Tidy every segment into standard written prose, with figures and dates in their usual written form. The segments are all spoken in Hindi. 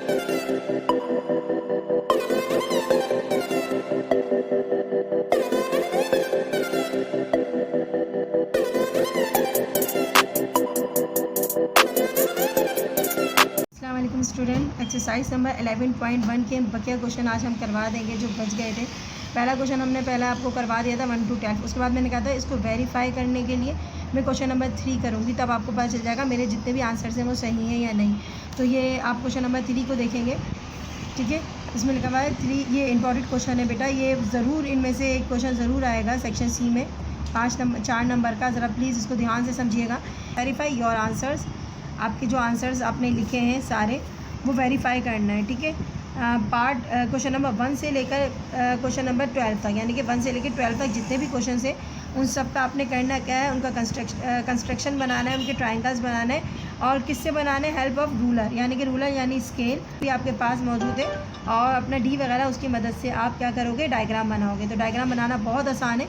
अस्सलामुअलैकुम स्टूडेंट, एक्सरसाइज नंबर 11.1 के बकिया क्वेश्चन आज हम करवा देंगे जो बच गए थे। पहला क्वेश्चन हमने पहला आपको करवा दिया था 1 to 10। उसके बाद मैंने कहा था इसको वेरीफाई करने के लिए मैं क्वेश्चन नंबर 3 करूँगी, तब आपको पता चल जाएगा मेरे जितने भी आंसर्स हैं वो सही हैं या नहीं। तो ये आप क्वेश्चन नंबर 3 को देखेंगे, ठीक है। इसमें लिखा हुआ है 3, ये इंपॉर्टेंट क्वेश्चन है बेटा, ये ज़रूर इनमें से एक क्वेश्चन ज़रूर आएगा सेक्शन सी में 4 नंबर का। ज़रा प्लीज़ इसको ध्यान से समझिएगा। वेरीफाई योर आंसर्स, आपके जो आंसर्स आपने लिखे हैं सारे वो वेरीफाई करना है, ठीक है। पार्ट क्वेश्चन नंबर 1 से लेकर क्वेश्चन नंबर 12 तक, यानी कि 1 से लेकर 12 तक जितने भी क्वेश्चन है उन सब का आपने करना क्या है, उनका कंस्ट्रक्शन बनाना है, उनके ट्रायंगल्स बनाना है। और किससे बनाने, हेल्प ऑफ रूलर, यानी कि रूलर यानी स्केल भी आपके पास मौजूद है, और अपना डी वगैरह उसकी मदद से आप क्या करोगे, डायग्राम बनाओगे। तो डायग्राम बनाना बहुत आसान है।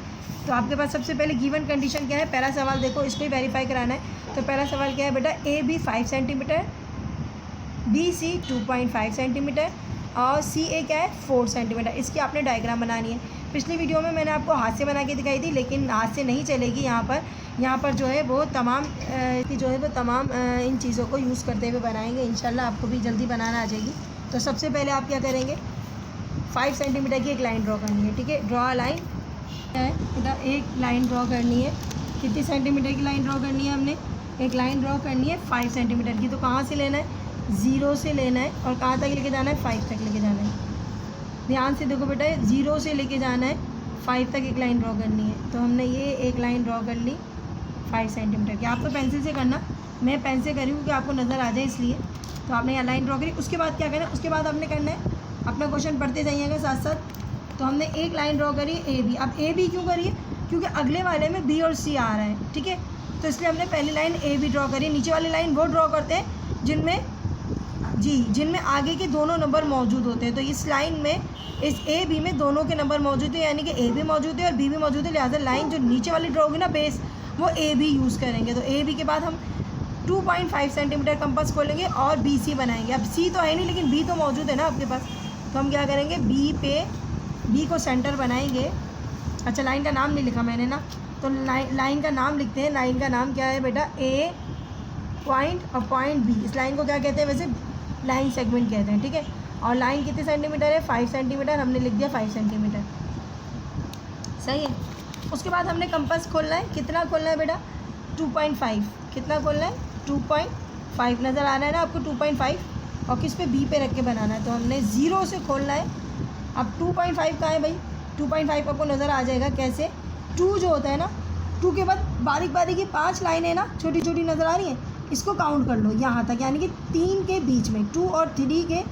तो आपके पास सबसे पहले गिवन कंडीशन क्या है, पहला सवाल देखो, इसको ही वेरीफाई कराना है। तो पहला सवाल क्या है बेटा, A B 5 centimetre, B C 2.5 centimetre और सी ए क्या है 4 सेंटीमीटर। इसकी आपने डायग्राम बनानी है। पिछली वीडियो में मैंने आपको हाथ से बना के दिखाई थी, लेकिन हाथ से नहीं चलेगी। यहाँ पर जो है वो तमाम इन चीज़ों को यूज़ करते हुए बनाएंगे। इंशाल्लाह आपको भी जल्दी बनाना आ जाएगी। तो सबसे पहले आप क्या करेंगे, 5 सेंटीमीटर की एक लाइन ड्रॉ करनी है, ठीक है। ड्रॉ लाइन है बेटा, एक लाइन ड्रॉ करनी है। कितनी सेंटीमीटर की लाइन ड्रॉ करनी है, हमने एक लाइन ड्रॉ करनी है 5 सेंटीमीटर की। तो कहाँ से लेना है, 0 से लेना है, और कहाँ तक लेके जाना है, 5 तक लेके जाना है। ध्यान से देखो बेटा, 0 से लेके जाना है 5 तक एक लाइन ड्रॉ करनी है। तो हमने ये एक लाइन ड्रॉ कर ली 5 सेंटीमीटर की। आप तो पेंसिल से करना, मैं पेन से करी हूँ कि आपको नज़र आ जाए इसलिए। तो आपने यहाँ लाइन ड्रॉ करी। उसके बाद क्या करना है, उसके बाद आपने करना है, अपना क्वेश्चन पढ़ते जाइएगा साथ साथ। तो हमने एक लाइन ड्रॉ करी ए बी। अब ए बी क्यों करिए, क्योंकि अगले वाले में बी और सी आ रहा है, ठीक है। तो इसलिए हमने पहली लाइन ए बी ड्रॉ करी। नीचे वाली लाइन वो ड्रॉ करते हैं जिनमें आगे के दोनों नंबर मौजूद होते हैं। तो इस लाइन में, इस ए बी में दोनों के नंबर मौजूद है, यानी कि ए भी मौजूद है और बी भी मौजूद है। लिहाजा लाइन जो नीचे वाली ड्रॉ होगी ना बेस, वो ए बी यूज़ करेंगे। तो ए बी के बाद हम 2.5 सेंटीमीटर कंपास खोलेंगे और बी सी बनाएंगे। अब सी तो है नहीं, लेकिन बी तो मौजूद है ना आपके पास। तो हम क्या करेंगे, बी को सेंटर बनाएंगे। अच्छा, लाइन का नाम नहीं लिखा मैंने ना, तो लाइन का नाम लिखते हैं। लाइन का नाम क्या है बेटा, ए पॉइंट और पॉइंट बी। इस लाइन को क्या कहते हैं, वैसे लाइन सेगमेंट कहते हैं, ठीक है। और लाइन कितने सेंटीमीटर है, 5 सेंटीमीटर। हमने लिख दिया 5 सेंटीमीटर, सही है। उसके बाद हमने कंपास खोलना है। कितना खोलना है बेटा, 2.5। कितना खोलना है, 2.5। नज़र आ रहा है ना आपको 2.5, और किस पे, बी पे रख के बनाना है। तो हमने 0 से खोलना है। अब 2.5 कहाँ है भाई, 2.5 आपको नज़र आ जाएगा कैसे, 2 जो होता है ना, 2 के बाद बारीक बारीक की 5 लाइनें ना छोटी छोटी नज़र आ रही हैं, इसको काउंट कर लो यहाँ तक, यानी कि 3 के बीच में, 2 और 3 के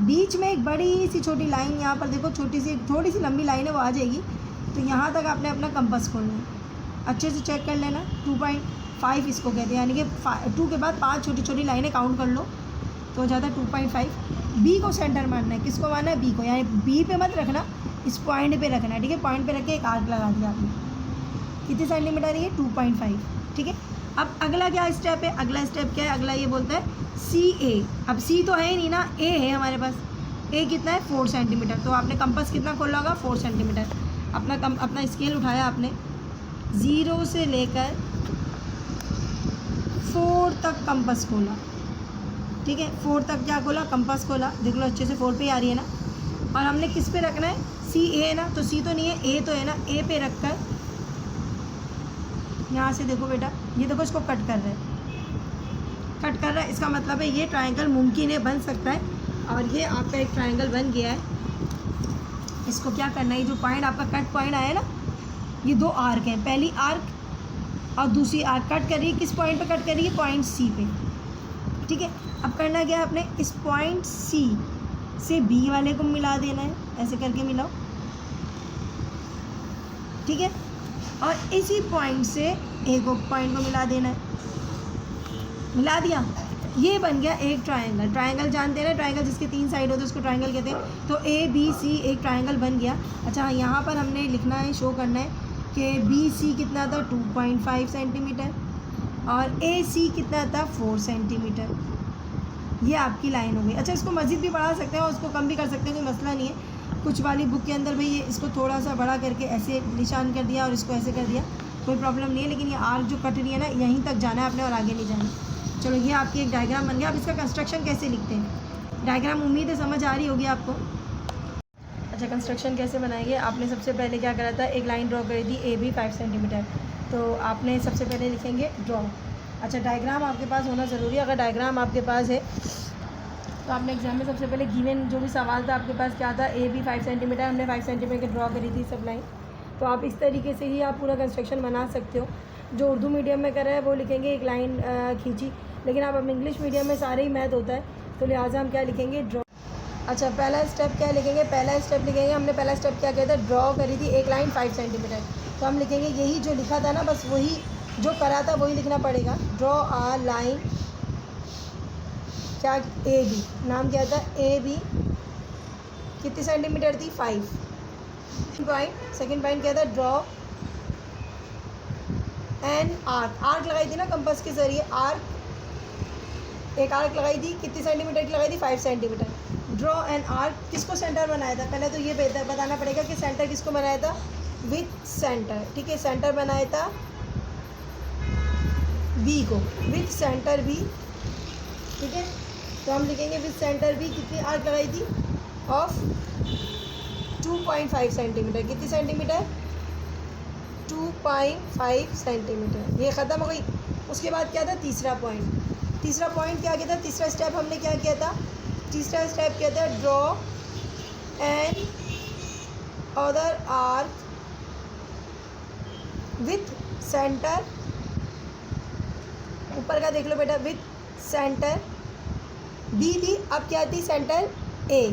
बीच में एक बड़ी सी छोटी लाइन, यहाँ पर देखो थोड़ी सी लंबी लाइन है, वो आ जाएगी। तो यहाँ तक आपने अपना कंपास खोलना है। अच्छे से चेक कर लेना, 2.5 इसको कहते हैं, यानी कि 2 के बाद 5 छोटी छोटी लाइनें काउंट कर लो तो हो जाता है 2.5। बी को सेंटर मारना है। किसको मारना है, बी को, यानी बी पे मत रखना, इस पॉइंट पे रखना है, ठीक है। पॉइंट पे रख के एक आर्क लगा दिया आपने। कितने सेंटीमीटर है ये, 2.5, ठीक है। अब अगला क्या स्टेप है, अगला स्टेप क्या है, अगला ये बोलता है सी ए। अब सी तो है ही नहीं ना, ए है हमारे पास। ए कितना है, 4 सेंटीमीटर। तो आपने कंपास कितना खोला होगा, 4 सेंटीमीटर। अपना स्केल उठाया आपने, 0 से लेकर 4 तक कंपास खोला, ठीक है। 4 तक क्या खोला, कंपास खोला। देख लो अच्छे से, 4 पे आ रही है ना। और हमने किस पे रखना है, सी ए है ना, तो सी तो नहीं है, ए तो है ना। ए पे रख कर यहाँ से देखो बेटा, ये देखो इसको कट कर रहा है। इसका मतलब है ये ट्रायंगल मुमकिन है, बन सकता है। और ये आपका एक ट्रायंगल बन गया है। इसको क्या करना है, ये जो पॉइंट आपका कट पॉइंट आया ना, ये 2 आर्क हैं, पहली आर्क और दूसरी आर्क कट कर रही है। किस पॉइंट पे कट कर रही है, पॉइंट सी पे, ठीक है। अब करना क्या है, आपने इस पॉइंट सी से बी वाले को मिला देना है, ऐसे करके मिलाओ, ठीक है। और इसी पॉइंट से एक और पॉइंट को मिला देना है। मिला दिया, ये बन गया एक ट्रायंगल। ट्रायंगल जानते हैं ना, ट्रायंगल जिसके 3 साइड होते हैं उसको ट्रायंगल कहते हैं। तो ए बी सी एक ट्रायंगल बन गया। अच्छा, यहाँ पर हमने लिखना है, शो करना है कि बी सी कितना था, 2.5 सेंटीमीटर, और ए सी कितना था, 4 सेंटीमीटर। ये आपकी लाइन हो गई। अच्छा, इसको मज़ीद भी बढ़ा सकते हैं और उसको कम भी कर सकते हैं, कोई मसला नहीं है। कुछ वाली बुक के अंदर भाई ये इसको थोड़ा सा बड़ा करके ऐसे निशान कर दिया और इसको ऐसे कर दिया, कोई प्रॉब्लम नहीं है। लेकिन ये आर्क जो कट रही है ना, यहीं तक जाना है आपने और आगे नहीं जाना। चलो, ये आपकी एक डायग्राम बन गया। अब इसका कंस्ट्रक्शन कैसे लिखते हैं, डायग्राम उम्मीद है समझ आ रही होगी आपको। अच्छा, कंस्ट्रक्शन कैसे बनाएंगे, आपने सबसे पहले क्या करा था, एक लाइन ड्रॉ करी थी AB 5 सेंटीमीटर। तो आपने सबसे पहले लिखेंगे ड्रॉ। अच्छा, डायग्राम आपके पास होना ज़रूरी है। अगर डायग्राम आपके पास है तो आपने एग्जाम में सबसे पहले गिवन जो भी सवाल था आपके पास क्या था, AB 5 सेंटीमीटर, हमने 5 सेंटीमीटर ड्रॉ करी थी सब लाइन। तो आप इस तरीके से ही आप पूरा कंस्ट्रक्शन बना सकते हो। जो उर्दू मीडियम में कर रहा है वो लिखेंगे एक लाइन खींची, लेकिन आप अब इंग्लिश मीडियम में सारे ही मैथ होता है, तो लिहाजा हम क्या लिखेंगे, ड्रॉ। अच्छा, पहला स्टेप क्या लिखेंगे, पहला स्टेप लिखेंगे, हमने पहला स्टेप क्या किया था, ड्रॉ करी थी एक लाइन 5 सेंटीमीटर। तो हम लिखेंगे यही जो लिखा था ना, बस वही जो करा था वही लिखना पड़ेगा। ड्रॉ आ लाइन क्या, AB, नाम क्या था, AB, कितनी सेंटीमीटर थी, 5। सेकेंड पॉइंट क्या था, ड्रॉ एन आर्क, आर्क लगाई थी ना कंपास के ज़रिए, आर्क, एक आर्क लगाई थी, कितनी सेंटीमीटर की लगाई थी, 5 सेंटीमीटर। ड्रॉ एन आर्क, किसको सेंटर बनाया था, पहले तो ये बताना पड़ेगा कि सेंटर किसको बनाया था, विथ सेंटर, ठीक है, सेंटर बनाया था B को, विथ सेंटर B, ठीक है। तो हम लिखेंगे विथ सेंटर B, कितनी आर्क लगाई थी, ऑफ 2.5 सेंटीमीटर, कितनी सेंटीमीटर, 2.5 सेंटीमीटर। ये ख़त्म हो गई। उसके बाद क्या था, तीसरा पॉइंट, तीसरा पॉइंट क्या किया था, तीसरा स्टेप हमने क्या किया था, तीसरा स्टेप क्या था, draw another arc with centre, ऊपर का देख लो बेटा, विथ सेंटर B थी, अब क्या थी, centre A,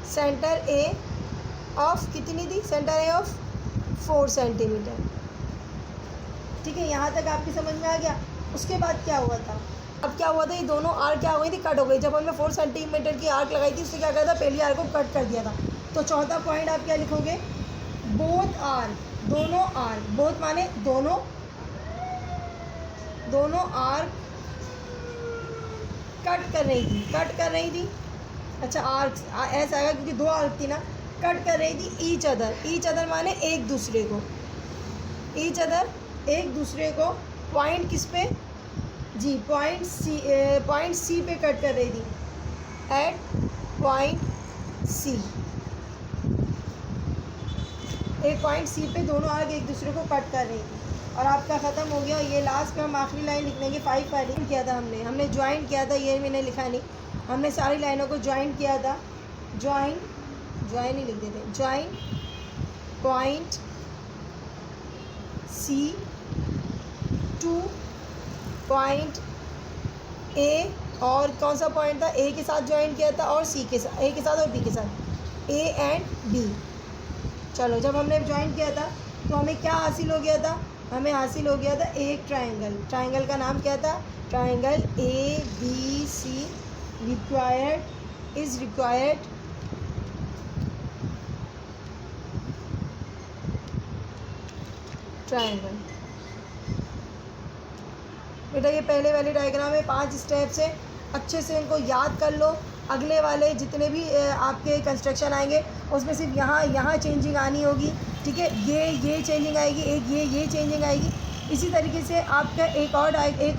centre A of कितनी थी, सेंटर A ऑफ 4 सेंटीमीटर, ठीक है। यहाँ तक आपकी समझ में आ गया। उसके बाद क्या हुआ था, अब क्या हुआ था, ये दोनों आर्क क्या हो गई थी, कट हो गई। जब हमने 4 सेंटीमीटर की आर्क लगाई थी, उससे क्या करा था, पहली आर्क को कट कर दिया था। तो चौथा पॉइंट आप क्या लिखोगे, बोथ आर्क, दोनों आर्क, बोथ माने दोनों, दोनों आर्क कट कर रही थी, कट कर रही थी। अच्छा, आर्क ऐसा आएगा क्योंकि दो आर्क थी ना, कट कर रही थी ईच अदर, ईच अदर माने एक दूसरे को, ईच अदर एक दूसरे को, पॉइंट किस पे जी, पॉइंट सी पे कट कर रही थी, एट पॉइंट सी, एक पॉइंट सी पे दोनों आर्क एक दूसरे को कट कर रही थी। और आपका ख़त्म हो गया। ये लास्ट में हम आखिरी लाइन लिख लेंगे, 5 वाली किया था हमने ज्वाइन किया था, ये मैंने लिखा नहीं, हमने सारी लाइनों को ज्वाइन किया था, ज्वाइन ही लिख देते, join point C to point A, और कौन सा पॉइंट था, ए के साथ ज्वाइन किया था और सी के साथ, ए के साथ और बी के साथ, ए एंड बी। चलो, जब हमने ज्वाइन किया था तो हमें क्या हासिल हो गया था, हमें हासिल हो गया था एक ट्रायंगल। ट्रायंगल का नाम क्या था, triangle ABC is required triangle. बेटा, ये पहले वाले डायग्राम में 5 स्टेप्स हैं, अच्छे से इनको याद कर लो। अगले वाले जितने भी आपके कंस्ट्रक्शन आएंगे उसमें सिर्फ यहाँ चेंजिंग आनी होगी, ठीक है, ये चेंजिंग आएगी, एक ये चेंजिंग आएगी। इसी तरीके से आपका एक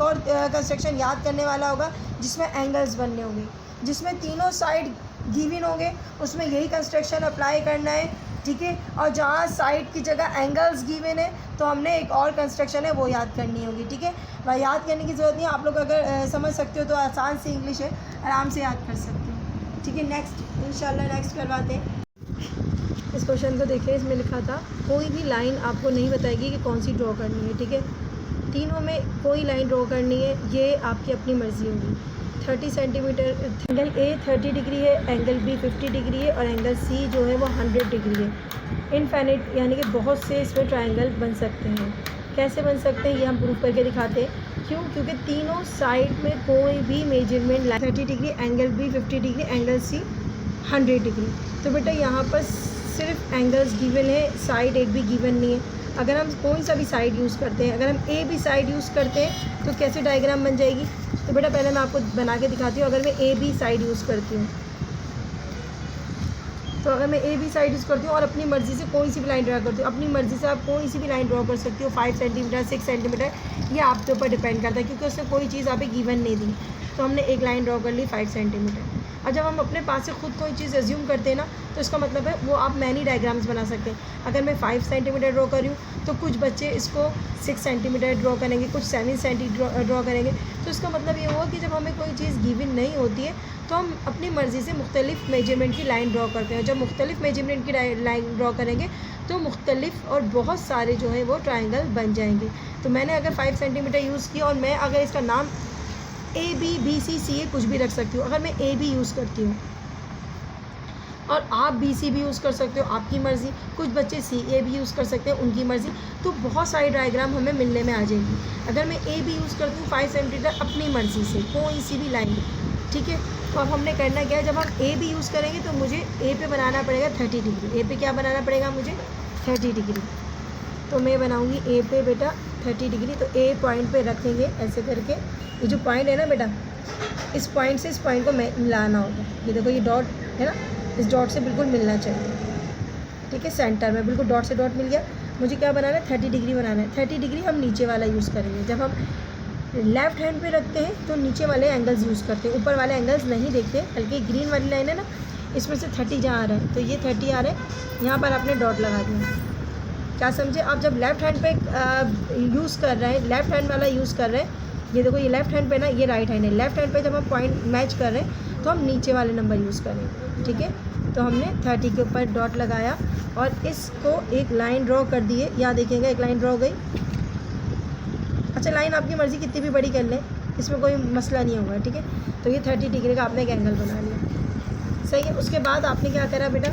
और कंस्ट्रक्शन याद करने वाला होगा जिसमें एंगल्स बनने होंगे, जिसमें तीनों साइड गिवन होंगे, उसमें यही कंस्ट्रक्शन अप्लाई करना है, ठीक है। और जहाँ साइड की जगह एंगल्स गिवन है तो हमने एक और कंस्ट्रक्शन है वो याद करनी होगी, ठीक है। वह याद करने की ज़रूरत नहीं है, आप लोग अगर समझ सकते हो तो आसान से इंग्लिश है, आराम से याद कर सकते हो, ठीक है। नेक्स्ट इंशाल्लाह नेक्स्ट करवाते हैं। इस क्वेश्चन को देखिए, इसमें लिखा था कोई भी लाइन आपको नहीं बताएगी कि कौन सी ड्रॉ करनी है, ठीक है। तीनों में कोई लाइन ड्रॉ करनी है, ये आपकी अपनी मर्ज़ी होगी। 30 सेंटीमीटर, एंगल A 30 डिग्री है, एंगल B 50 डिग्री है और एंगल C जो है वो 100 डिग्री है। इनफाइनाइट यानी कि बहुत से इसमें ट्रायंगल बन सकते हैं। कैसे बन सकते हैं ये हम प्रूफ करके दिखाते हैं। क्यों? क्योंकि तीनों साइड में कोई भी measurement 30 degree, angle B 50 degree, angle C 100 degree. तो बेटा यहाँ पर सिर्फ एंगल्स गिवन है, साइड एक भी गिवन नहीं है। अगर हम कोई सा भी साइड यूज़ करते हैं, अगर हम A भी साइड यूज़ करते हैं तो कैसे डायग्राम बन जाएगी, तो बेटा पहले मैं आपको बना के दिखाती हूँ। अगर मैं ए बी साइड यूज़ करती हूँ, तो अगर मैं ए बी साइड यूज़ करती हूँ और अपनी मर्ज़ी से कोई सी भी लाइन ड्रा करती हूँ, अपनी मर्ज़ी से आप कोई सी भी लाइन ड्रा कर सकती हो, 5 सेंटीमीटर 6 सेंटीमीटर, ये आपके ऊपर डिपेंड करता है, क्योंकि उससे कोई चीज़ आप गिवन नहीं दी। तो हमने एक लाइन ड्रा कर ली 5 सेंटीमीटर। और जब हम अपने पास से खुद कोई चीज़ एज्यूम करते हैं ना, तो इसका मतलब है वो आप मैनी डायग्राम्स बना सकते हैं। अगर मैं 5 सेंटीमीटर ड्रॉ कर रही हूँ, तो कुछ बच्चे इसको 6 सेंटीमीटर ड्रॉ करेंगे, कुछ 7 सेंटीमीटर ड्रॉ करेंगे। तो इसका मतलब ये हुआ कि जब हमें कोई चीज़ गिवन नहीं होती है, तो हम अपनी मर्ज़ी से मुख्तलिफ़ मेजरमेंट की लाइन ड्रॉ करते हैं। जब मुख्तलिफ़ मेजरमेंट की लाइन ड्रॉ करेंगे, तो मुख्तलिफ़ और बहुत सारे जो है वो ट्राइंगल बन जाएंगे। तो मैंने अगर 5 सेंटीमीटर यूज़ किया, और मैं अगर इसका नाम ए बी बी सी सी ए कुछ भी रख सकती हूँ। अगर मैं ए बी यूज़ करती हूँ और आप बी सी भी यूज़ कर सकते हो, आपकी मर्ज़ी। कुछ बच्चे सी ए भी यूज़ कर सकते हैं, उनकी मर्ज़ी। तो बहुत सारी डायग्राम हमें मिलने में आ जाएगी। अगर मैं ए बी यूज़ करती हूँ 5 सेंटीमीटर अपनी मर्ज़ी से कोई सी भी लाइन, ठीक है। तो अब हमने करना क्या है, जब हम ए बी यूज़ करेंगे तो मुझे ए पे बनाना पड़ेगा 30 डिग्री। ए पे क्या बनाना पड़ेगा मुझे? 30 डिग्री। तो मैं बनाऊँगी ए पे बेटा 30 डिग्री। तो ए पॉइंट पे रखेंगे ऐसे करके। ये जो पॉइंट है ना बेटा, इस पॉइंट से इस पॉइंट को मिलाना होगा। ये देखो, ये डॉट है ना, इस डॉट से बिल्कुल मिलना चाहिए, ठीक है। सेंटर में बिल्कुल डॉट से डॉट मिल गया। मुझे क्या बनाना है? 30 डिग्री बनाना है। 30 डिग्री हम नीचे वाला यूज़ करेंगे। जब हम लेफ़्ट हैंड पे रखते हैं तो नीचे वाले एंगल्स यूज़ करते हैं, ऊपर वाले एंगल्स नहीं देखते। हल्की ग्रीन वाली लाइन है ना, इसमें से 30 जहाँ आ रहा है, तो ये 30 आ रहा है, यहाँ पर आपने डॉट लगा दिया। क्या समझे? आप जब लेफ़्ट हैंड पे यूज़ कर रहे हैं, लेफ़्ट हैंड वाला यूज़ कर रहे हैं, ये देखो, ये लेफ़्ट हैंड पे ना, ये राइट हैंड है। लेफ़्ट हैंड पे जब हम पॉइंट मैच कर रहे हैं, तो हम नीचे वाले नंबर यूज़ करेंगे, ठीक है। तो हमने 30 के ऊपर डॉट लगाया और इसको एक लाइन ड्रॉ कर दी है। यहाँ देखिएगा, एक लाइन ड्रॉ हो गई। अच्छा, लाइन आपकी मर्ज़ी कितनी भी बड़ी कर लें, इसमें कोई मसला नहीं होगा, ठीक है। तो ये 30 डिग्री का आपने एक एंगल बना लिया, सही है। उसके बाद आपने क्या करा बेटा,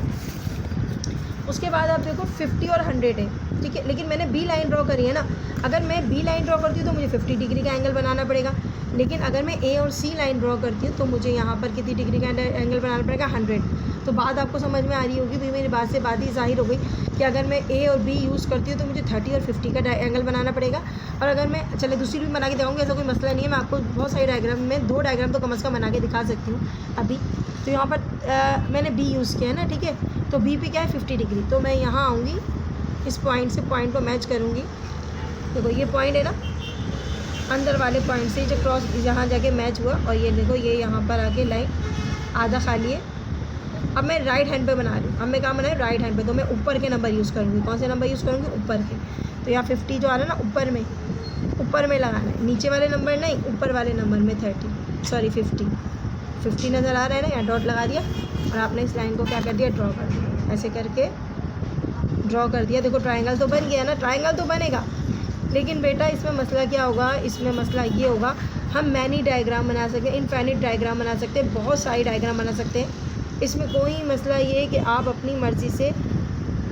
उसके बाद आप देखो 50 और 100 है, ठीक है। लेकिन मैंने बी लाइन ड्रॉ करी है ना, अगर मैं बी लाइन ड्रॉ करती हूँ तो मुझे 50 डिग्री का एंगल बनाना पड़ेगा। लेकिन अगर मैं ए और सी लाइन ड्रॉ करती हूँ तो मुझे यहाँ पर कितनी डिग्री का एंगल बनाना पड़ेगा? 100। तो बात आपको समझ में आ रही होगी भाई, मेरी बात से बात ही ज़ाहिर हो गई कि अगर मैं ए और बी यूज़ करती हूँ तो मुझे 30 और 50 का एंगल बनाना पड़ेगा। और अगर मैं, चले दूसरी भी बना के दिखाऊँगी, ऐसा कोई मसला नहीं है। मैं आपको बहुत सारी डायग्राम में 2 डायग्राम तो कम अज़ कम बना के दिखा सकती हूँ अभी। तो यहाँ पर मैंने बी यूज़ किया है ना, ठीक है। तो बी पे क्या है? 50 डिग्री। तो मैं यहाँ आऊँगी, इस पॉइंट से पॉइंट को मैच करूँगी। देखो, ये पॉइंट है ना, अंदर वाले पॉइंट से जो क्रॉस यहाँ जाके मैच हुआ, और ये देखो, ये यहाँ पर आके लाइन आधा खाली है। अब मैं राइट हैंड पे बना रही हूँ। अब मैं क्या बनाया? राइट हैंड पे। तो मैं ऊपर के नंबर यूज़ करूँगी। कौन से नंबर यूज़ करूँगी? ऊपर के। तो यहाँ 50 जो आ रहा है ना, ऊपर में लगाना है, नीचे वाले नंबर नहीं, ऊपर वाले नंबर में 50 नज़र आ रहा है ना, यहाँ डॉट लगा दिया। और आपने इस लाइन को क्या कर दिया? ड्रॉ कर दिया। ऐसे करके ड्रॉ कर दिया। देखो, ट्रायंगल तो बन गया ना, ट्रायंगल तो बनेगा। लेकिन बेटा इसमें मसला क्या होगा? इसमें मसला ये होगा, हम मैनी डायग्राम बना सकते हैं, इनफाइनिट डायग्राम बना सकते हैं, बहुत सारी डायग्राम बना सकते हैं। इसमें कोई मसला ये है कि आप अपनी मर्ज़ी से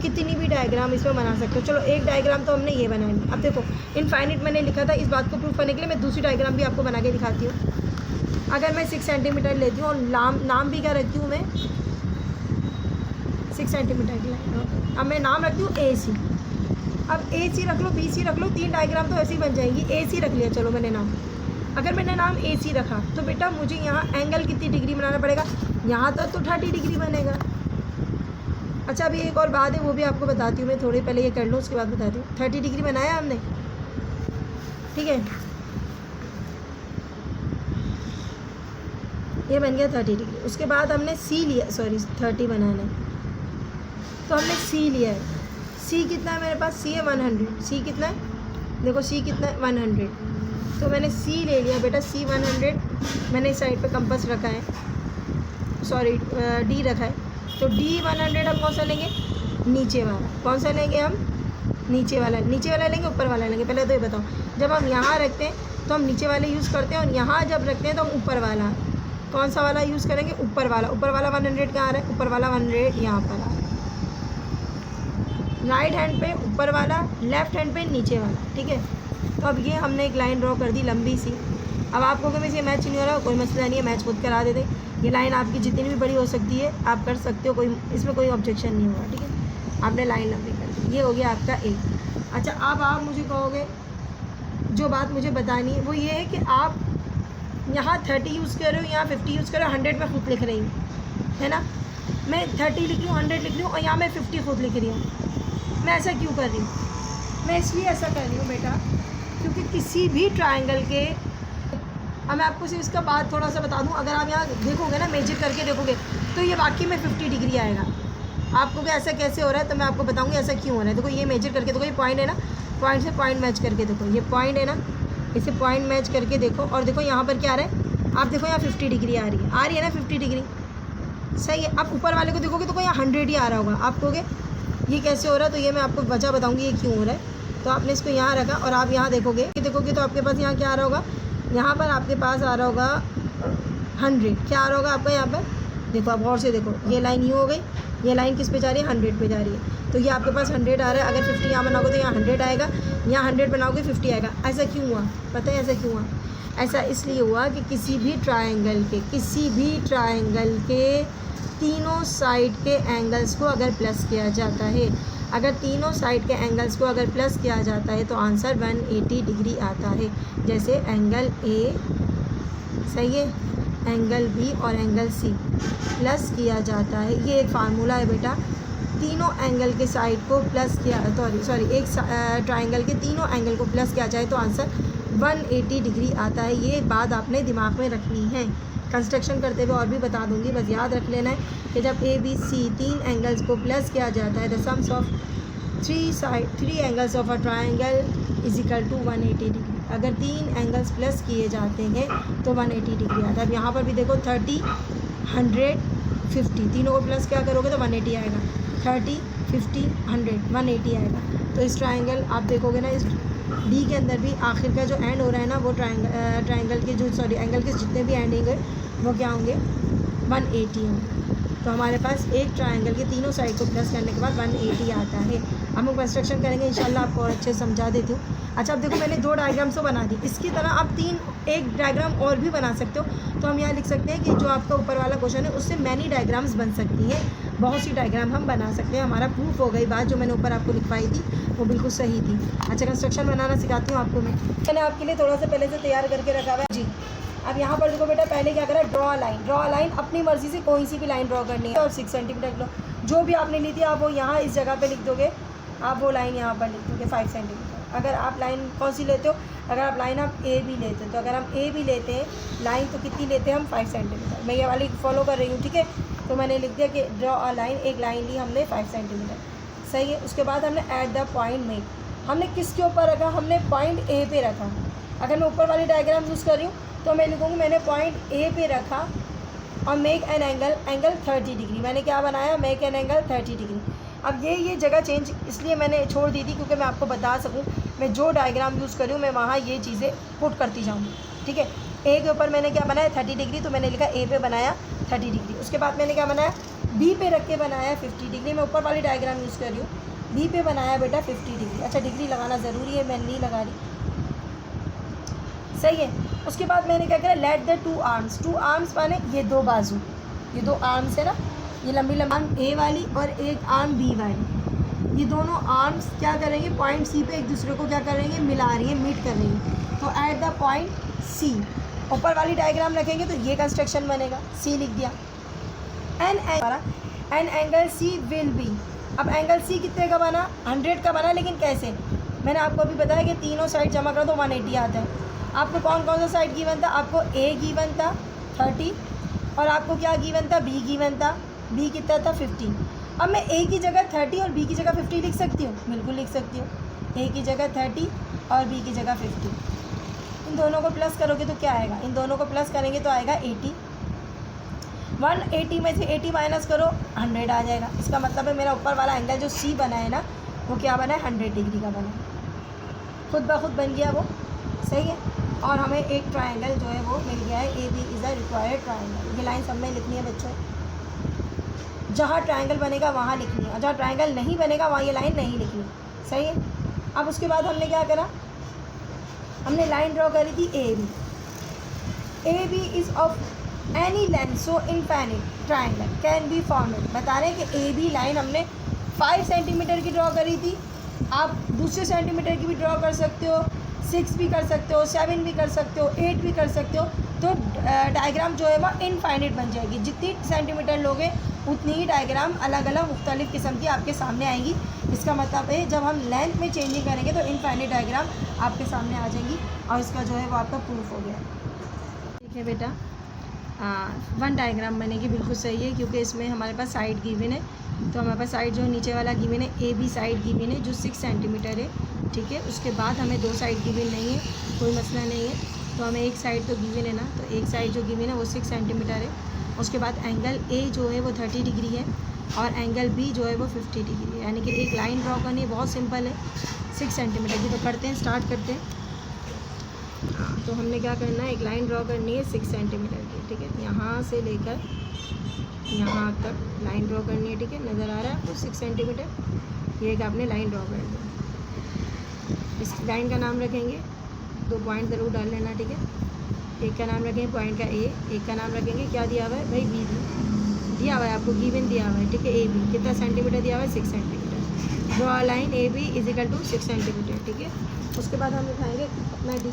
कितनी भी डायग्राम इसमें बना सकते हो। चलो, एक डायग्राम तो हमने ये बनाया नहीं। अब देखो, इनफाइनिट मैंने लिखा था, इस बात को प्रूफ करने के लिए मैं दूसरी डायग्राम भी आपको बना के दिखाती हूँ। अगर मैं 6 सेंटीमीटर लेती हूँ और नाम भी क्या रखती हूँ मैं? 6 सेंटीमीटर की लाइन। अब मैं नाम रखती हूँ ए सी। अब ए सी रख लो, बी सी रख लो, 3 डायग्राम तो ऐसे ही बन जाएंगी। ए सी रख लिया, चलो मैंने नाम। अगर मैंने नाम ए सी रखा तो बेटा मुझे यहाँ एंगल कितनी डिग्री बनाना पड़ेगा? यहाँ तक तो 30 डिग्री बनेगा। अच्छा, अभी एक और बात है, वो भी आपको बताती हूँ मैं। थोड़ी पहले ये कर लूँ, उसके बाद बताती हूँ। 30 डिग्री बनाया हमने, ठीक है। ये बन गया 30 डिग्री। उसके बाद हमने सी लिया, सॉरी 30 बनाना है, तो हमने सी लिया है। सी कितना है मेरे पास? सी है 100। सी कितना है? देखो, सी कितना है? 100। तो मैंने सी ले लिया बेटा, सी 100। मैंने इस साइड पे कंपास रखा है, सॉरी डी रखा है। तो डी 100 हम कौन सा लेंगे? नीचे वाला। कौन सा लेंगे हम? नीचे वाला। नीचे वाला लेंगे, ऊपर वाला लेंगे? पहले तो ये बताओ। जब हम यहाँ रखते हैं तो हम नीचे वाले यूज़ करते हैं, और यहाँ जब रखते हैं तो हम ऊपर वाला। कौन सा वाला यूज़ करेंगे? ऊपर वाला। ऊपर वाला 100 कहाँ आ रहा है? ऊपर वाला 100 यहाँ पर आ रहा है। राइट हैंड पे ऊपर वाला, लेफ़्ट हैंड पे नीचे वाला, ठीक है। तो अब ये हमने एक लाइन ड्रॉ कर दी लंबी सी। अब आपको कभी से मैच नहीं हो रहा, कोई मसला नहीं है, मैच खुद करा देते। ये लाइन आपकी जितनी भी बड़ी हो सकती है आप कर सकते हो, कोई इसमें कोई ऑब्जेक्शन नहीं होगा, ठीक है। आपने लाइन लंबी कर दी, ये हो गया आपका एक। अच्छा, अब आप मुझे कहोगे, जो बात मुझे बतानी है वो ये है कि आप यहाँ 30 यूज़ कर रही हूँ, यहाँ 50 यूज़ कर रही हूँ, 100 मैं खुद लिख रही हूँ, है ना। मैं 30 लिख रही हूँ, 100 लिख रही हूँ और यहाँ मैं 50 खुद लिख रही हूँ। मैं ऐसा क्यों कर रही हूँ? मैं इसलिए ऐसा कर रही हूँ बेटा, क्योंकि किसी भी ट्राइंगल के, अब मैं आपको सिर्फ इसका बात थोड़ा सा बता दूँ, अगर आप यहाँ देखोगे ना, मेजर करके देखोगे तो ये वाकई में 50 डिग्री आएगा। आपको क्या ऐसा कैसे हो रहा है तो मैं आपको बताऊँगी ऐसा क्यों हो रहा है। देखो ये मेजर करके देखो, ये पॉइंट है ना, पॉइंट से पॉइंट मैच करके देखो, ये पॉइंट है ना, इसे पॉइंट मैच करके देखो और देखो यहाँ पर क्या आ रहा है, आप देखो यहाँ 50 डिग्री आ रही है ना 50 डिग्री, सही है। आप ऊपर वाले को देखोगे तो यहाँ 100 ही आ रहा होगा, आप कहोगे ये कैसे हो रहा है, तो ये मैं आपको वजह बताऊँगी ये क्यों हो रहा है। तो आपने इसको यहाँ रखा और आप यहाँ देखोगे तो आपके पास यहाँ क्या आ रहा होगा, यहाँ पर आपके पास आ रहा होगा 100, क्या आ रहा होगा आपका यहाँ पर, देखो आप गौर से देखो, ये लाइन यूँ हो गई, ये लाइन किस पे जा रही है, 100 पे जा रही है, तो ये आपके पास 100 आ रहा है। अगर 50 यहाँ बनाओगे तो यहाँ 100 आएगा, यहाँ 100 बनाओगे 50 आएगा। ऐसा क्यों हुआ पता है, ऐसा क्यों हुआ? ऐसा इसलिए हुआ कि किसी भी ट्राइंगल के तीनों साइड के एंगल्स को अगर प्लस किया जाता है, अगर तीनों साइड के एंगल्स को अगर प्लस किया जाता है तो आंसर 180 डिग्री आता है। जैसे एंगल ए, सही है, एंगल बी और एंगल सी प्लस किया जाता है। ये एक फार्मूला है बेटा, तीनों एंगल के साइड को प्लस किया, एक ट्राइंगल के तीनों एंगल को प्लस किया जाए तो आंसर 180 डिग्री आता है। ये बात आपने दिमाग में रखनी है। कंस्ट्रक्शन करते हुए और भी बता दूंगी, बस याद रख लेना है कि जब ए बी सी तीन एंगल्स को प्लस किया जाता है, the sums of three angles of a triangle is equal to 180 degree. अगर तीन एंगल्स प्लस किए जाते हैं तो 180 डिग्री आता है। अब यहाँ पर भी देखो 30, 100, 50, तीनों को प्लस क्या करोगे तो 180 आएगा। 30, 50, 100, 180 आएगा। तो इस ट्राइंगल आप देखोगे ना, इस डी के अंदर भी आखिर का जो एंड हो रहा है ना, वो ट्राइंगल के जो एंगल के जितने भी एंडिंग है वो क्या होंगे, 180 होंगे। तो हमारे पास एक ट्राइंगल के तीनों साइड को प्लस करने के बाद 180 आता है। हम लोग कंस्ट्रक्शन करेंगे इंशाल्लाह, आपको और अच्छे से समझा देती हूँ। अच्छा अब देखो मैंने 2 डायग्राम्स तो बना दी, इसकी तरह आप एक डायग्राम और भी बना सकते हो। तो हम यहाँ लिख सकते हैं कि जो आपका ऊपर वाला क्वेश्चन है उससे मैनी डायग्राम्स बन सकती है, बहुत सी डायग्राम हम बना सकते हैं। हमारा प्रूफ हो गई बात, जो मैंने ऊपर आपको लिखवाई थी वो बिल्कुल सही थी। अच्छा कंस्ट्रक्शन बनाना सिखाती हूँ आपको मैंने आपके लिए थोड़ा सा पहले से तैयार करके रखा हुआ है जी। अब यहाँ पर देखो बेटा, पहले क्या करा, ड्रॉ लाइन अपनी मर्ज़ी से कोई सी भी लाइन ड्रॉ करनी है। और 6 सेंटीमीटर लो, जो भी आपने ली थी आप वो यहाँ इस जगह पे लिख दोगे, आप वो लाइन यहाँ पर लिख दोगे 5 सेंटीमीटर। अगर आप लाइन कौन सी लेते हो, अगर आप लाइन आप ए बी लेते हो, तो अगर हम ए बी लेते हैं लाइन तो कितनी लेते हैं हम 5 सेंटीमीटर। मैं ये वाली फॉलो कर रही हूँ, ठीक है। तो मैंने लिख दिया कि ड्रॉ अ लाइन, एक लाइन ली हमने 5 सेंटीमीटर, सही है। उसके बाद हमने ऐट द पॉइंट में, हमने किसके ऊपर रखा, हमने पॉइंट ए पे रखा। अगर मैं ऊपर वाली डायग्राम यूज़ कर रही हूँ तो मैं लिखूँगी मैंने पॉइंट ए पे रखा और मेक एन एंगल 30 डिग्री। मैंने क्या बनाया, मेक एन एंगल 30 डिग्री। अब ये जगह चेंज इसलिए मैंने छोड़ दी थी क्योंकि मैं आपको बता सकूं, मैं जो डायग्राम यूज़ करूँ मैं वहाँ ये चीज़ें पुट करती जाऊँ, ठीक है। ए के ऊपर मैंने क्या बनाया 30 डिग्री, तो मैंने लिखा ए पे बनाया 30 डिग्री। उसके बाद मैंने क्या बनाया, बी पे रख के बनाया 50 डिग्री। मैं ऊपर वाली डायग्राम यूज़ कर रही हूँ, बी पे बनाया बेटा 50 डिग्री। अच्छा डिग्री लगाना ज़रूरी है, मैं नहीं लगा रही, सही है। उसके बाद मैंने क्या करा, लेट द टू आर्म्स माने ये 2 बाजू, ये 2 आर्म्स है ना, ये लंबी आर्म ए वाली और एक आर्म बी वाली, ये दोनों आर्म्स क्या करेंगे, पॉइंट सी पे एक दूसरे को क्या करेंगे, मिला रही है, मीट कर रही है। तो एट द पॉइंट सी ऊपर वाली डायग्राम रखेंगे तो ये कंस्ट्रक्शन बनेगा, सी लिख दिया। An angle C will be, अब एंगल सी कितने का बना, 100 का बना, लेकिन कैसे, मैंने आपको अभी बताया कि तीनों साइड जमा करो तो 180 आता है। आपको कौन कौन सा साइड गिवन था, आपको ए गिवन था 30 और आपको क्या गिवन था, बी गिवन था, बी कितना था 50। अब मैं ए की जगह 30 और बी की जगह 50 लिख सकती हूँ, बिल्कुल लिख सकती हूँ। ए की जगह 30 और बी की जगह 50, इन दोनों को प्लस करोगे तो क्या आएगा, इन दोनों को प्लस करेंगे तो आएगा 80। 180 में से 80 माइनस करो 100 आ जाएगा। इसका मतलब है मेरा ऊपर वाला एंगल जो सी बना है ना, वो क्या बना है, 100 डिग्री का बना है, खुद ब खुद बन गया वो, सही है। और हमें एक ट्राइंगल जो है वो मिल गया है, A B is a required triangle. ये लाइन सब में लिखनी है बच्चों, जहाँ ट्राइंगल बनेगा वहाँ लिखनी है और जहाँ ट्राइंगल नहीं बनेगा वहाँ ये लाइन नहीं लिखनी, सही है। अब उसके बाद हमने क्या करा, हमने लाइन ड्रॉ करी थी A B is of any length so infinite triangle can be formed. बता रहे हैं कि ए बी लाइन हमने 5 सेंटीमीटर की ड्रॉ करी थी, आप दूसरे सेंटीमीटर की भी ड्रॉ कर सकते हो, 6 भी कर सकते हो, 7 भी कर सकते हो, 8 भी कर सकते हो, तो डायग्राम जो है वो इनफाइनिट बन जाएगी। जितनी सेंटीमीटर लोगे उतनी ही डायग्राम अलग अलग मुख्तलिफ़ किस्म की आपके सामने आएंगी। इसका मतलब है जब हम लेंथ में चेंजिंग करेंगे तो इनफाइनिट डायग्राम आपके सामने आ जाएंगी और इसका जो है वो आपका प्रूफ हो गया। ठीक है बेटा, वन डायग्राम बनेगी, बिल्कुल सही है, क्योंकि इसमें हमारे पास साइड गिवन है। तो हमारे पास साइड जो नीचे वाला गिवन है ए बी साइड गिवन है जो 6 सेंटीमीटर है। ठीक है, उसके बाद हमें 2 साइड गिवन नहीं है, कोई मसला नहीं है। तो हमें एक साइड तो गिवन है ना, तो एक साइड जो गिवन है वो 6 सेंटीमीटर है। उसके बाद एंगल ए जो है वो 30 डिग्री है और एंगल बी जो है वो 50 डिग्री है। यानी कि एक लाइन ड्रॉ करनी है, बहुत सिंपल है, 6 सेंटीमीटर की। तो करते हैं, स्टार्ट करते हैं। तो हमने क्या करना है, एक लाइन ड्रॉ करनी है 6 सेंटीमीटर की। ठीक है, यहाँ से लेकर यहाँ तक लाइन ड्रॉ करनी है। ठीक है, नज़र आ रहा है आपको 6 सेंटीमीटर। ये एक आपने लाइन ड्रॉ कर दी। इस लाइन का नाम रखेंगे, 2 पॉइंट ज़रूर डाल लेना। ठीक है, एक का नाम रखेंगे पॉइंट का ए, एक का नाम रखेंगे क्या दिया हुआ है भाई, बी दिया हुआ है आपको, गिवन दिया हुआ है। ठीक है, ए बी कितना सेंटीमीटर दिया हुआ है, 6 centimetre. Draw line A B is equal to 6 centimetre. ठीक है, उसके बाद हम उठाएंगे अपना डी।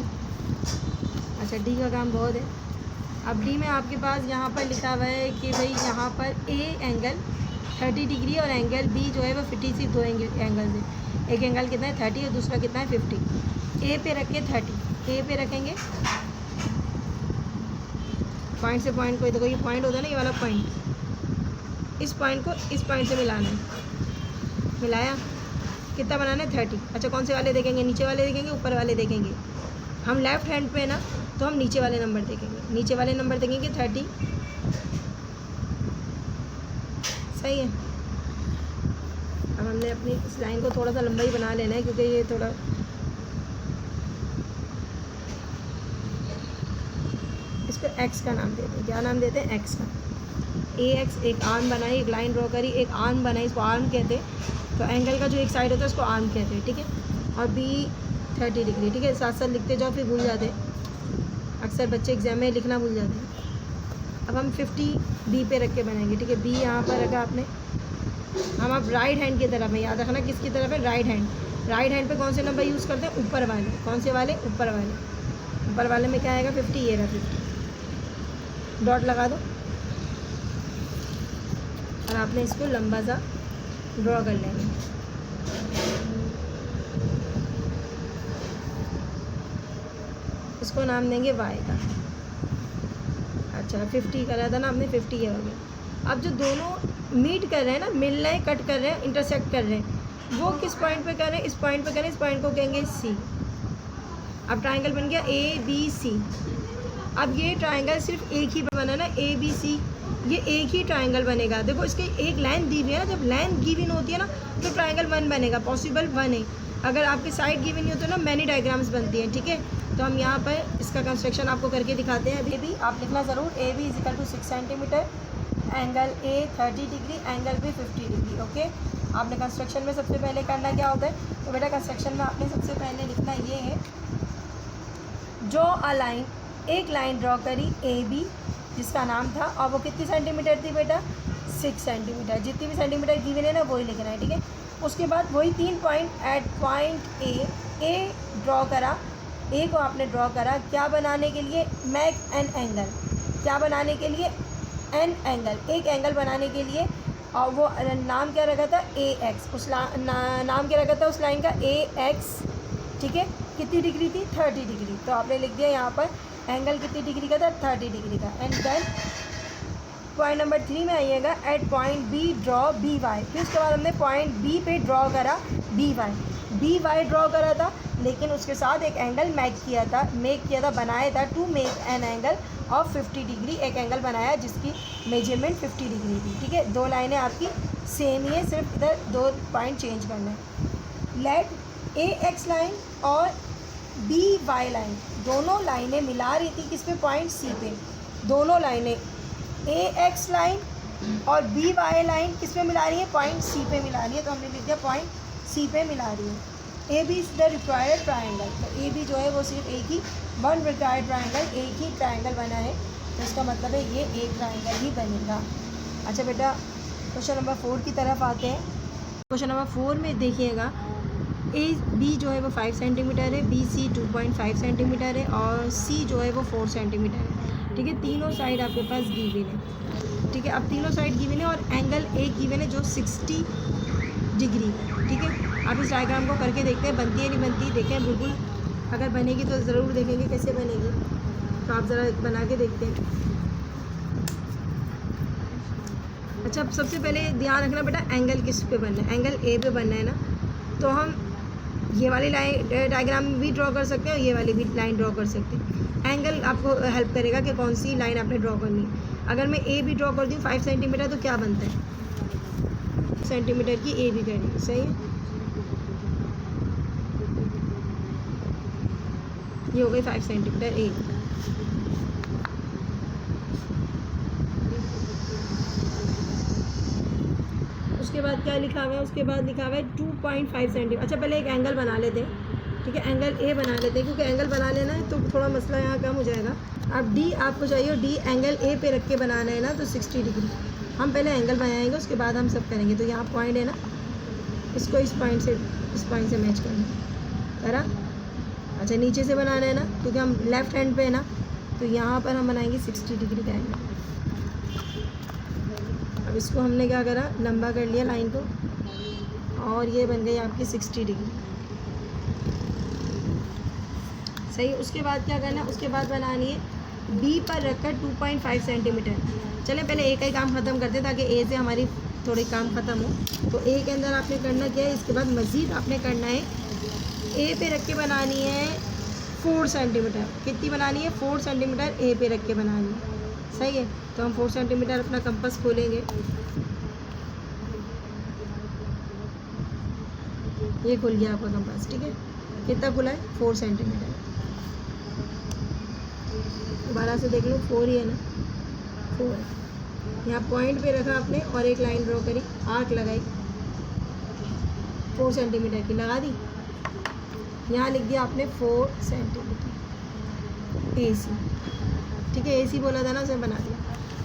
अच्छा, डी का काम बहुत है। अब डी में आपके पास यहाँ पर लिखा हुआ है कि भाई यहाँ पर ए एंगल 30 डिग्री और एंगल बी जो है वो 50 से 2 एंगल है। एक एंगल कितना है 30 और दूसरा कितना है 50। ए पे रख के 30, ए पे रखेंगे, पॉइंट से पॉइंट को, देखो ये पॉइंट होता है ना, ये वाला पॉइंट, इस पॉइंट को इस पॉइंट से मिलाना है। मिलाया, कितना बनाना है 30। अच्छा, कौन से वाले देखेंगे, नीचे वाले देखेंगे ऊपर वाले देखेंगे। हम लेफ़्ट हैंड पे ना, तो हम नीचे वाले नंबर देखेंगे, नीचे वाले नंबर देखेंगे 30। सही है। अब हमने अपनी इस लाइन को थोड़ा सा लंबा ही बना लेना है, क्योंकि ये थोड़ा इसको एक्स का नाम देते हैं। क्या नाम देते हैं, एक्स का। ए एक्स, एक आर्म बनाई, एक लाइन ड्रॉ करी, एक आर्म बनाई, इसको आर्म कहते हैं। तो एंगल का जो एक साइड होता है उसको आर्म कहते हैं। ठीक है, और बी 30 डिग्री। ठीक है, साथ साथ लिखते जाओ, फिर भूल जाते हैं, अक्सर बच्चे एग्जाम में लिखना भूल जाते हैं। अब हम 50 बी पे रख के बनाएंगे। ठीक है, बी यहाँ पर रखा आपने। हम अब राइट हैंड की तरफ है, याद रखना किसकी तरफ है, राइट हैंड। राइट हैंड पे कौन से नंबर यूज़ करते हैं, ऊपर वाले। कौन से वाले, ऊपर वाले। ऊपर वाले में क्या आएगा 50, ये रहा 50। डॉट लगा दो और आपने इसको लंबा सा ड्रॉ कर लेंगे। इसको नाम देंगे वाई का। अच्छा, 50 करा था ना आपने, 50 ये हो गया। अब जो दोनों मीट कर रहे हैं ना, मिल रहे हैं, कट कर रहे हैं, इंटरसेक्ट कर रहे हैं, वो किस पॉइंट पे कर रहे हैं, इस पॉइंट पे कर रहे हैं। इस पॉइंट को कहेंगे सी। अब ट्रायंगल बन गया ए बी सी। अब ये ट्रायंगल सिर्फ एक ही बना ना, ए बी सी, ये एक ही ट्रायंगल बनेगा। देखो इसकी एक लाइन दी हुई है ना, जब लाइन गिवन होती है ना तो ट्रायंगल 1 बनेगा, पॉसिबल 1 है। अगर आपके साइड गिवन नहीं होते ना, मैनी डायग्राम्स बनती हैं। ठीक है, तो हम यहाँ पर इसका कंस्ट्रक्शन आपको करके दिखाते हैं। अभी भी आप लिखना ज़रूर, A B is equal to 6 centimetre, angle A 30 degree, angle B 50 degree. Okay, आपने कंस्ट्रक्शन में सबसे पहले करना क्या होता है, तो बेटा कंस्ट्रक्शन में आपने सबसे पहले लिखना ये है, जो अ लाइन, एक लाइन ड्रॉ करी ए बी जिसका नाम था, और वो कितनी सेंटीमीटर थी बेटा, 6 सेंटीमीटर। जितनी भी सेंटीमीटर गिवन है ना वही लिखना है। ठीक है, उसके बाद वही 3 point at point A draw करा। ए को आपने ड्रॉ करा क्या बनाने के लिए, मैक एन एंगल। क्या बनाने के लिए, एन एंगल, एक एंगल बनाने के लिए। और वो नाम क्या रखा था, ए एक्स। उस नाम क्या रखा था उस लाइन का, ए एक्स। ठीक है, कितनी डिग्री थी, 30 डिग्री। तो आपने लिख दिया यहाँ पर एंगल कितनी डिग्री का था, 30 डिग्री का। एंड देन पॉइंट नंबर 3 में आइएगा, at point B draw B Y. फिर उसके बाद हमने पॉइंट बी पे ड्रॉ करा बी वाई ड्रॉ करा था, लेकिन उसके साथ एक एंगल मेक किया था, बनाया था, to make an angle of 50 degree. एक एंगल बनाया जिसकी मेजरमेंट 50 डिग्री थी। ठीक है, 2 लाइनें आपकी सेम ही है, सिर्फ इधर 2 पॉइंट चेंज करना है। लेट ए एक्स लाइन और बी वाई लाइन, दोनों लाइनें मिला रही थी किस पे, पॉइंट सी पे। दोनों लाइनें ए एक्स लाइन और बी वाई लाइन किस पे मिला रही है, पॉइंट सी पे मिला रही है। तो हमने लिख दिया पॉइंट सी पे मिला रही है। A B is the required triangle. तो ए बी जो है वो सिर्फ एक ही, 1 रिक्वायर्ड ट्राइंगल, एक ही ट्राइंगल बना है, तो इसका मतलब है ये एक ट्राइंगल ही बनेगा। अच्छा बेटा, क्वेश्चन नंबर 4 की तरफ आते हैं। क्वेश्चन नंबर 4 में देखिएगा, ए बी जो है वो 5 सेंटीमीटर है, बी सी 2.5 सेंटीमीटर है और सी जो है वो 4 सेंटीमीटर है। ठीक है, तीनों साइड आपके पास गिवन है। ठीक है, अब तीनों साइड गिवन है और एंगल एक गिवन है जो 60 डिग्री है। ठीक है, आप इस डायग्राम को करके देखते हैं बनती है नहीं बनती, देखें बिल्कुल। अगर बनेगी तो ज़रूर देखेंगे कैसे बनेगी, तो आप ज़रा बना के देखते हैं। अच्छा, अब सबसे पहले ध्यान रखना बेटा, एंगल किस पे बनना है, एंगल ए पे बनना है ना। तो हम ये वाली लाइन डायग्राम भी ड्रॉ कर सकते हैं और ये वाली भी लाइन ड्रॉ कर सकते हैं। एंगल आपको हेल्प करेगा कि कौन सी लाइन आपने ड्रॉ करनी है। अगर मैं ए भी ड्रॉ कर दूँ 5 सेंटीमीटर तो क्या बनता है, सेंटीमीटर की ए भी करनी, सही है। ये हो गई 5 सेंटीमीटर ए। उसके बाद क्या लिखा हुआ है, उसके बाद लिखा हुआ है 2.5 सेंटीमीटर। अच्छा, पहले एक एंगल बना लेते हैं। ठीक है, एंगल ए बना लेते हैं, क्योंकि एंगल बना लेना है तो थोड़ा मसला यहाँ कम हो जाएगा। अब डी आपको चाहिए, डी एंगल ए पे रख के बनाना है ना, तो 60 डिग्री। हम पहले एंगल बनाएंगे, उसके बाद हम सब करेंगे। तो यहाँ पॉइंट है ना, इसको इस पॉइंट से मैच करना करा। अच्छा, नीचे से बनाना है ना, क्योंकि हम लेफ़्ट हैंड पे है ना, तो यहाँ पर हम बनाएंगे 60 डिग्री का एंगल। अब इसको हमने क्या करा, लंबा कर लिया लाइन को, और ये बन गई आपकी 60 डिग्री। सही। उसके बाद क्या करना है, उसके बाद बनानी है बी पर रखकर 2.5 सेंटीमीटर। चलें पहले ए का ही काम ख़त्म करते हैं ताकि ए से हमारी थोड़ी काम ख़त्म हो। तो ए के अंदर आपने करना क्या है, इसके बाद मज़ीद आपने करना है, ए पे रख के बनानी है 4 सेंटीमीटर। कितनी बनानी है, 4 सेंटीमीटर ए पे रख के बनानी है। सही है, तो हम 4 सेंटीमीटर अपना कंपास खोलेंगे। ये खुल गया आपका कंपास। ठीक है, कितना खुला है, 4 सेंटीमीटर। दोबारा से देख लो, 4 ही है ना, 4 है। यहाँ पॉइंट पे रखा आपने और एक लाइन ड्रॉ करी, आर्क लगाई, 4 सेंटीमीटर की लगा दी। यहाँ लिख दिया आपने 4 सेंटीमीटर ए सी। ठीक है, ए सी बोला था ना, उसे बना दिया।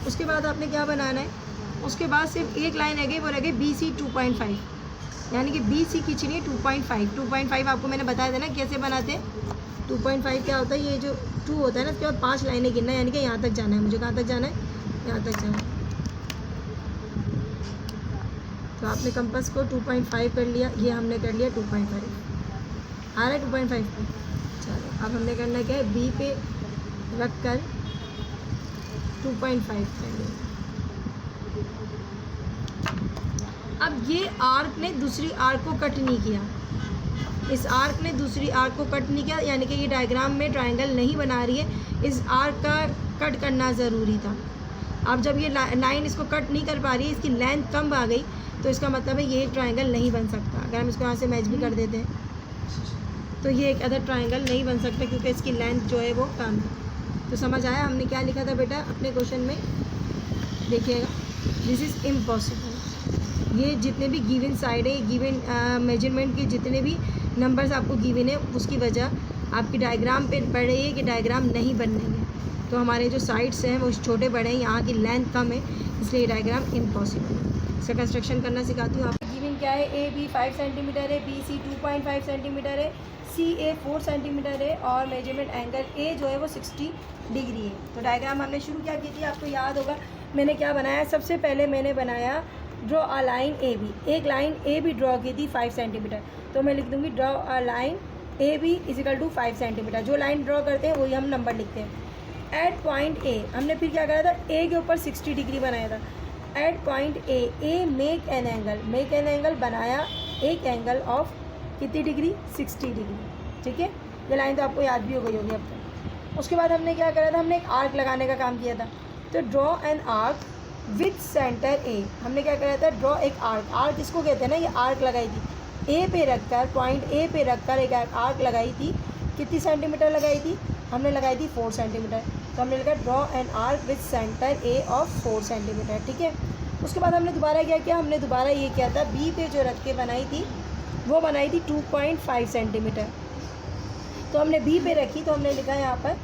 उसके बाद आपने क्या बनाना है, उसके बाद सिर्फ एक लाइन रह गई, वो रह गई बी सी 2.5, यानी कि बी सी खींचनी है 2.5। 2.5 आपको मैंने बताया था ना कैसे बनाते हैं। 2.5 क्या होता है, ये जो 2 होता है ना, इसके बाद 5 लाइनें गिनना है, यानी कि यहाँ तक जाना है। मुझे कहाँ तक जाना है, यहाँ तक जाना है। तो आपने कंपास को 2.5 कर लिया, ये हमने कर लिया 2.5। आ रहा है 2.5 पे। चलो, अब हमने करना क्या है, बी पे रख कर 2.5 कर लिया। अब ये आर्क ने दूसरी आर्क को कट नहीं किया, इस आर्क ने दूसरी आर्क को कट नहीं किया, यानी कि ये डायग्राम में ट्रायंगल नहीं बना रही है। इस आर्क का कट करना ज़रूरी था। अब जब ये लाइन इसको कट नहीं कर पा रही है, इसकी लेंथ कम आ गई, तो इसका मतलब है ये ट्रायंगल नहीं बन सकता। अगर हम इसको यहाँ से मैच भी कर देते हैं तो ये एक अदर ट्रायंगल नहीं बन सकता, क्योंकि इसकी लेंथ जो है वो कम है। तो समझ आया हमने क्या लिखा था बेटा अपने क्वेश्चन में, देखिएगा, दिस इज़ इम्पॉसिबल। ये जितने भी गिवन साइड है, गिवन मेजरमेंट के जितने भी नंबर्स आपको गिवन है, उसकी वजह आपकी डायग्राम पे पड़ रही है कि डायग्राम नहीं बनने। तो हमारे जो साइड्स हैं वो छोटे बड़े हैं, यहाँ की लेंथ कम है, इसलिए डायग्राम इम्पॉसिबल है। इसका कंस्ट्रक्शन करना सिखाती हूँ आपको। गिवन क्या है, ए बी 5 सेंटीमीटर है, बी सी 2.5 सेंटीमीटर है, सी ए 4 सेंटीमीटर है और मेजरमेंट एंगल ए जो है वो 60 डिग्री है। तो डायग्राम हमने शुरू क्या की थी, आपको याद होगा मैंने क्या बनाया। सबसे पहले मैंने बनाया draw a line A B, एक लाइन ए बी ड्रॉ की थी 5 सेंटीमीटर। तो मैं लिख दूँगी draw a line A B equal to 5 centimetre. जो लाइन ड्रॉ करते हैं वही हम नंबर लिखते हैं। एट पॉइंट ए हमने फिर क्या करा था, ए के ऊपर 60 डिग्री बनाया था। At point A make an angle बनाया एक एंगल ऑफ कितनी डिग्री, 60 डिग्री। ठीक है, ये लाइन तो आपको याद भी हो गई होगी अब तक। उसके बाद हमने क्या करा था, हमने एक आर्क लगाने का काम किया था। तो draw an arc with centre A, हमने क्या करा था, ड्रॉ एक आर्क इसको कहते हैं ना, ये आर्क लगाई थी ए पे रखकर, पॉइंट ए पे रखकर एक आर्क लगाई थी। कितनी सेंटीमीटर लगाई थी, हमने लगाई थी 4 सेंटीमीटर। तो हमने लिखा draw an arc with centre A of 4 centimetre. ठीक है, उसके बाद हमने दोबारा क्या किया, हमने दोबारा ये किया था, बी पे जो रख के बनाई थी वो बनाई थी 2.5 सेंटीमीटर। तो हमने बी पे रखी, तो हमने लिखा यहाँ पर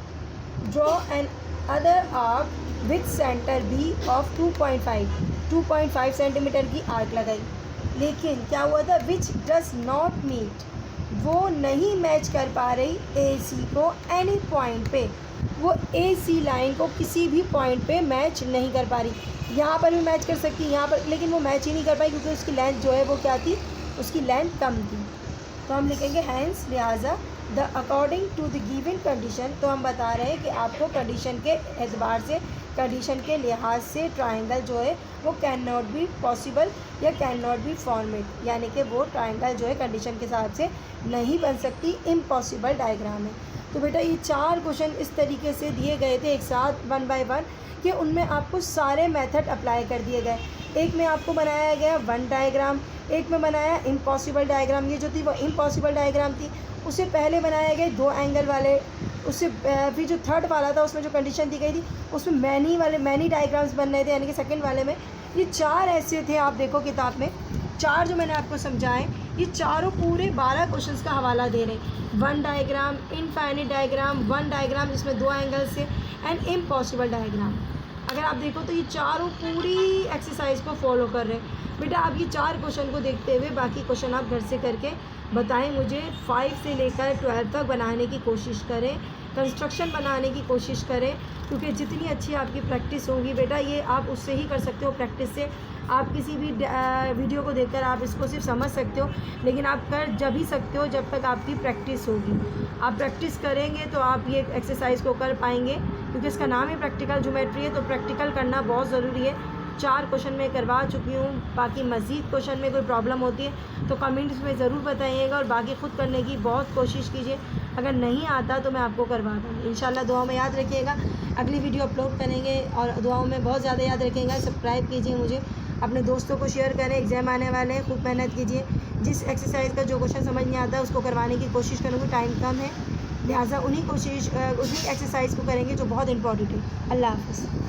draw another arc with centre B of 2.5 centimetre की आर्क लगाई। लेकिन क्या हुआ था, विच डज नॉट मीट वो नहीं मैच कर पा रही ए सी को एनी पॉइंट पे, वो ए सी लाइन को किसी भी पॉइंट पे मैच नहीं कर पा रही। यहाँ पर भी मैच कर सकती है, यहाँ पर, लेकिन वो मैच ही नहीं कर पाई क्योंकि उसकी लेंथ जो है वो क्या थी, उसकी लेंथ कम थी। तो हम लिखेंगे हैंस लिहाजा the according to the given condition. तो हम बता रहे हैं कि आपको कंडीशन के एतबार से, कंडीशन के लिहाज से ट्राइंगल जो है वो कैन नॉट बी पॉसिबल या कैन नॉट बी फॉर्मेट, यानी कि वो ट्राइंगल जो है कंडीशन के हिसाब से नहीं बन सकती, इम्पॉसिबल डायग्राम है। तो बेटा ये 4 क्वेश्चन इस तरीके से दिए गए थे एक साथ 1 बाय 1 कि उनमें आपको सारे मेथड अप्लाई कर दिए गए। एक में आपको बनाया गया 1 डायग्राम, एक में बनाया इम्पॉसिबल डायग्राम, ये जो थी वो इम्पॉसिबल डायग्राम थी। उससे पहले बनाए गए 2 एंगल वाले, उससे फिर जो थर्ड वाला था उसमें जो कंडीशन दी गई थी उसमें मैनी डायग्राम्स बन रहे थे, यानी कि सेकंड वाले में। ये 4 ऐसे थे, आप देखो किताब में 4 जो मैंने आपको समझाएं, ये चारों पूरे 12 क्वेश्चंस का हवाला दे रहे हैं। 1 डायग्राम, इनफाइनाइट डायग्राम, 1 डायग्राम जिसमें 2 एंगल से, एंड इम्पॉसिबल डायग्राम। अगर आप देखो तो ये चारों पूरी एक्सरसाइज को फॉलो कर रहे हैं। बेटा आप ये 4 क्वेश्चन को देखते हुए बाकी क्वेश्चन आप घर से करके बताएं मुझे। 5 से लेकर 12 तक बनाने की कोशिश करें, कंस्ट्रक्शन बनाने की कोशिश करें, क्योंकि जितनी अच्छी आपकी प्रैक्टिस होगी बेटा, ये आप उससे ही कर सकते हो प्रैक्टिस से। आप किसी भी वीडियो को देखकर आप इसको सिर्फ समझ सकते हो, लेकिन आप कर जब ही सकते हो जब तक आपकी प्रैक्टिस होगी। आप प्रैक्टिस करेंगे तो आप ये एक्सरसाइज को कर पाएंगे, क्योंकि इसका नाम ही प्रैक्टिकल ज्योमेट्री है, तो प्रैक्टिकल करना बहुत ज़रूरी है। 4 क्वेश्चन मैं करवा चुकी हूँ, बाकी मज़ीद क्वेश्चन में कोई प्रॉब्लम होती है तो कमेंट्स में ज़रूर बताइएगा, और बाकी ख़ुद करने की बहुत कोशिश कीजिए। अगर नहीं आता तो मैं आपको करवा दूँगी इंशाल्लाह। दुआओं में याद रखिएगा, अगली वीडियो अपलोड करेंगे, और दुआओं में बहुत ज़्यादा याद रखिएगा। सब्सक्राइब कीजिए मुझे, अपने दोस्तों को शेयर करें। एग्ज़ाम आने वाले हैं, खूब मेहनत कीजिए। जिस एक्सरसाइज का जो क्वेश्चन समझ नहीं आता उसको करवाने की कोशिश करूँगी, टाइम कम है लिहाजा उन्हीं एक्सरसाइज को करेंगे जो बहुत इंपॉर्टेंट है। अल्लाह हाफ़िज़।